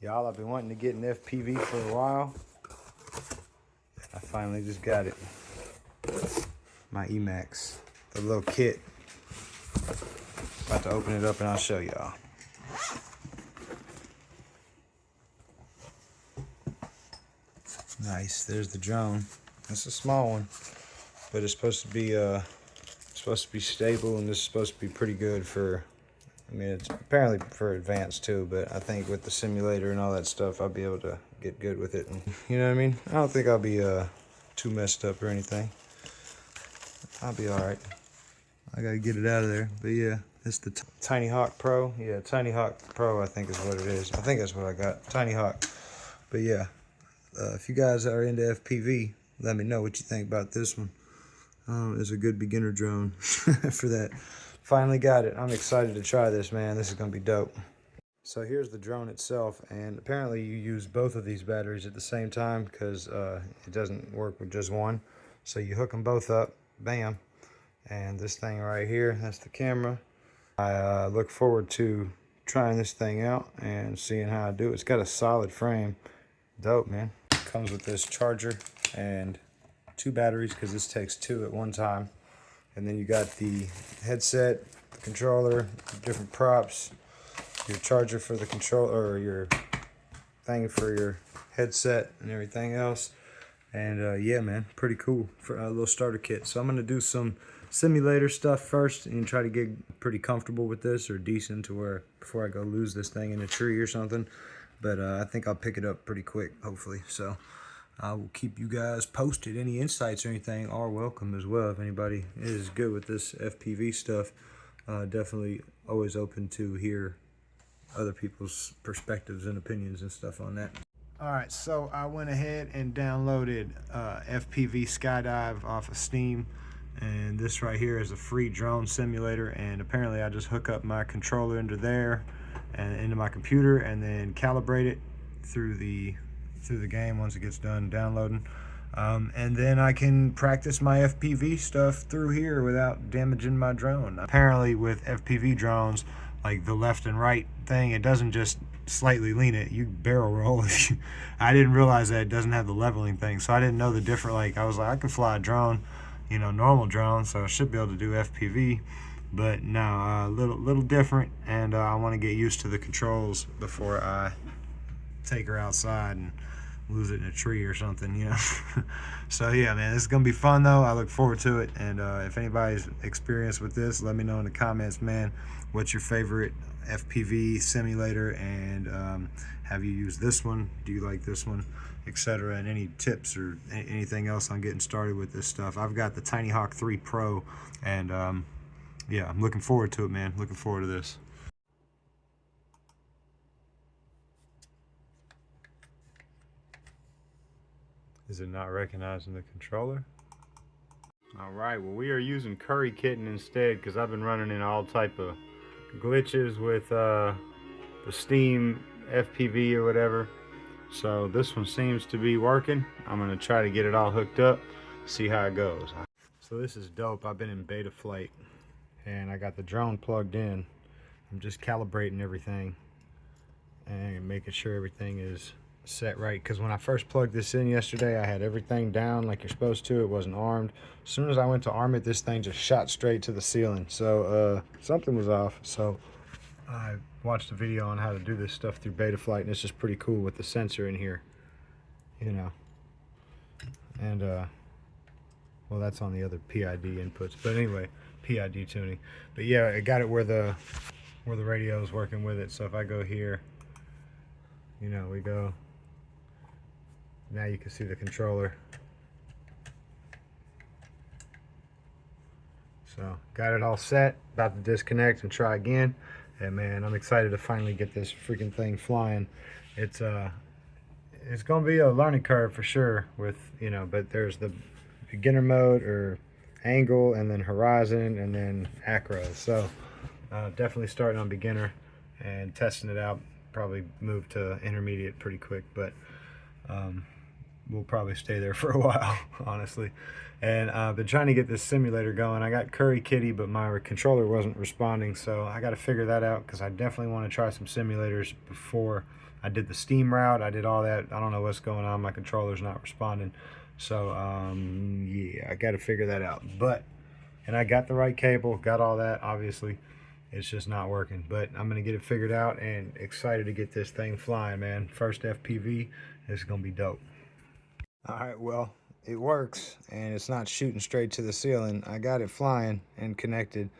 Y'all, I've been wanting to get an FPV for a while. I finally just got it. My Emax, the little kit. About to open it up and I'll show y'all. Nice, there's the drone. It's a small one, but it's supposed to be stable, and this is supposed to be pretty good for, I mean, it's apparently for advanced too, but I think with the simulator and all that stuff, I'll be able to get good with it. And, you know what I mean? I don't think I'll be too messed up or anything. I'll be all right. I gotta get it out of there. But yeah, it's the TinyHawk Pro. Yeah, TinyHawk Pro, I think is what it is. I think that's what I got, TinyHawk. But yeah, if you guys are into FPV, let me know what you think about this one. It's a good beginner drone for that. Finally got it. I'm excited to try this, man. This is gonna be dope. So here's the drone itself, and apparently you use both of these batteries at the same time because it doesn't work with just one. So you hook them both up, bam, and this thing right here, that's the camera. I look forward to trying this thing out and seeing how I do. It's got a solid frame. Dope, man. Comes with this charger and 2 batteries because this takes 2 at one time. And then you got the headset, the controller, different props, your charger for the controller, or your thing for your headset and everything else. And yeah, man, pretty cool for a little starter kit. So I'm gonna do some simulator stuff first and try to get pretty comfortable with this, or decent, to where before I go lose this thing in a tree or something. But I think I'll pick it up pretty quick, hopefully. So I will keep you guys posted. Any insights or anything are welcome as well. If anybody is good with this FPV stuff, definitely always open to hear other people's perspectives and opinions and stuff on that. All right, so I went ahead and downloaded FPV Skydive off of Steam, and this right here is a free drone simulator. And apparently I just hook up my controller into there and into my computer, and then calibrate it through the game once it gets done downloading, and then I can practice my FPV stuff through here without damaging my drone. Apparently with FPV drones, like the left and right thing, it doesn't just slightly lean it, you barrel roll. I didn't realize that it doesn't have the leveling thing, so I didn't know the different, like I was like, I could fly a drone, you know, normal drone, so I should be able to do FPV. But no, a little different, and I want to get used to the controls before I take her outside and lose it in a tree or something, you know. So yeah, man, this is gonna be fun though. I look forward to it. And if anybody's experienced with this, let me know in the comments, man. What's your favorite FPV simulator, and have you used this one? Do you like this one, etc.? And any tips or anything else on getting started with this stuff. I've got the TinyHawk2 Pro, and yeah, I'm looking forward to it, man. Looking forward to this. Is it not recognizing the controller? All right, well, we are using Curry Kitten instead, because I've been running into all type of glitches with the Steam FPV or whatever. So this one seems to be working. I'm gonna try to get it all hooked up, see how it goes. So this is dope. I've been in beta flight and I got the drone plugged in. I'm just calibrating everything and making sure everything is set right, because when I first plugged this in yesterday, I had everything down like you're supposed to. It wasn't armed. As soon as I went to arm it, this thing just shot straight to the ceiling. So something was off. So I watched a video on how to do this stuff through beta flight, and it's just pretty cool with the sensor in here, you know. And well, that's on the other PID inputs, but anyway, PID tuning. But yeah, I got it where the radio is working with it. So if I go here, you know, we go. Now you can see the controller. So got it all set, about to disconnect and try again. And man, I'm excited to finally get this freaking thing flying. It's gonna be a learning curve for sure with, you know, but there's the beginner mode or angle, and then horizon, and then acro. So definitely starting on beginner and testing it out. Probably move to intermediate pretty quick, but we'll probably stay there for a while, honestly. And I've been trying to get this simulator going. I got Curry Kitty, but my controller wasn't responding, so I got to figure that out, because I definitely want to try some simulators before I did the steam route. I did all that. I don't know what's going on. My controller's not responding. So, yeah, I got to figure that out. And I got the right cable, got all that, obviously. It's just not working. But I'm going to get it figured out and excited to get this thing flying, man. First FPV. This is going to be dope. All right, well, it works, and it's not shooting straight to the ceiling. I got it flying and connected.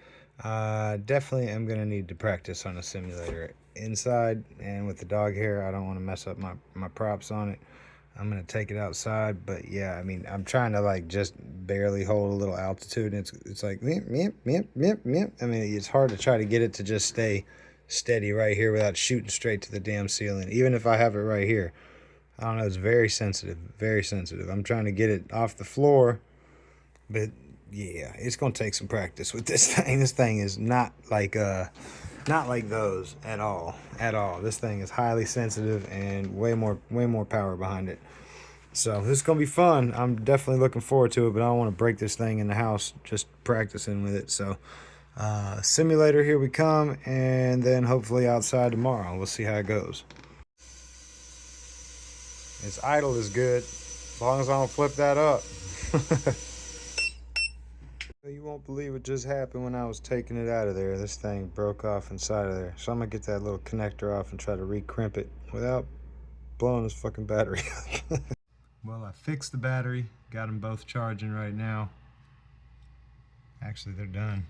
Definitely am going to need to practice on a simulator inside, and with the dog hair, I don't want to mess up my props on it. I'm going to take it outside, but yeah, I mean, I'm trying to like just barely hold a little altitude, and it's like, meep, meep, meep, meep, meep. I mean, it's hard to try to get it to just stay steady right here without shooting straight to the damn ceiling, even if I have it right here. I don't know, it's very sensitive, very sensitive. I'm trying to get it off the floor, but yeah, it's gonna take some practice with this thing. This thing is not like those at all, at all. This thing is highly sensitive and way more power behind it. So this is gonna be fun. I'm definitely looking forward to it, but I don't want to break this thing in the house just practicing with it. So simulator, here we come, and then hopefully outside tomorrow. We'll see how it goes. Its idle is good, as long as I don't flip that up. You won't believe what just happened when I was taking it out of there. This thing broke off inside of there. So I'm gonna get that little connector off and try to re-crimp it without blowing this fucking battery up. Well, I fixed the battery, got them both charging right now. Actually, they're done.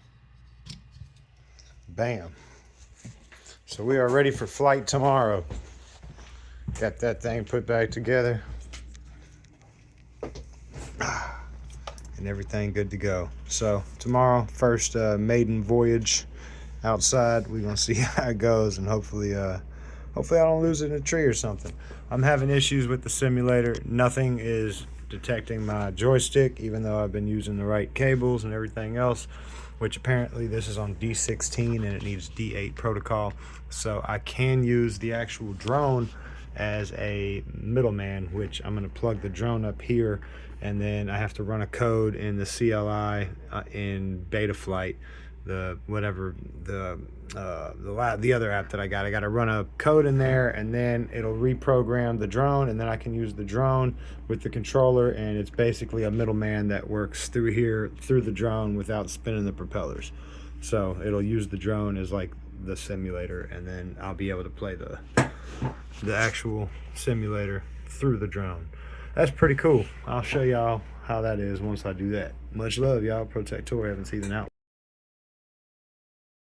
Bam. So we are ready for flight tomorrow. Got that thing put back together. And everything good to go. So tomorrow, first maiden voyage outside. We're gonna see how it goes, and hopefully I don't lose it in a tree or something. I'm having issues with the simulator. Nothing is detecting my joystick, even though I've been using the right cables and everything else, which apparently this is on D16 and it needs D8 protocol. So I can use the actual drone as a middleman, which I'm going to plug the drone up here, and then I have to run a code in the CLI in Betaflight, the other app that I got to run a code in there, and then it'll reprogram the drone, and then I can use the drone with the controller, and it's basically a middleman that works through here through the drone without spinning the propellers. So it'll use the drone as like the simulator, and then I'll be able to play the actual simulator through the drone. That's pretty cool. I'll show y'all how that is once I do that. Much love, y'all. Protector, haven't seen it out.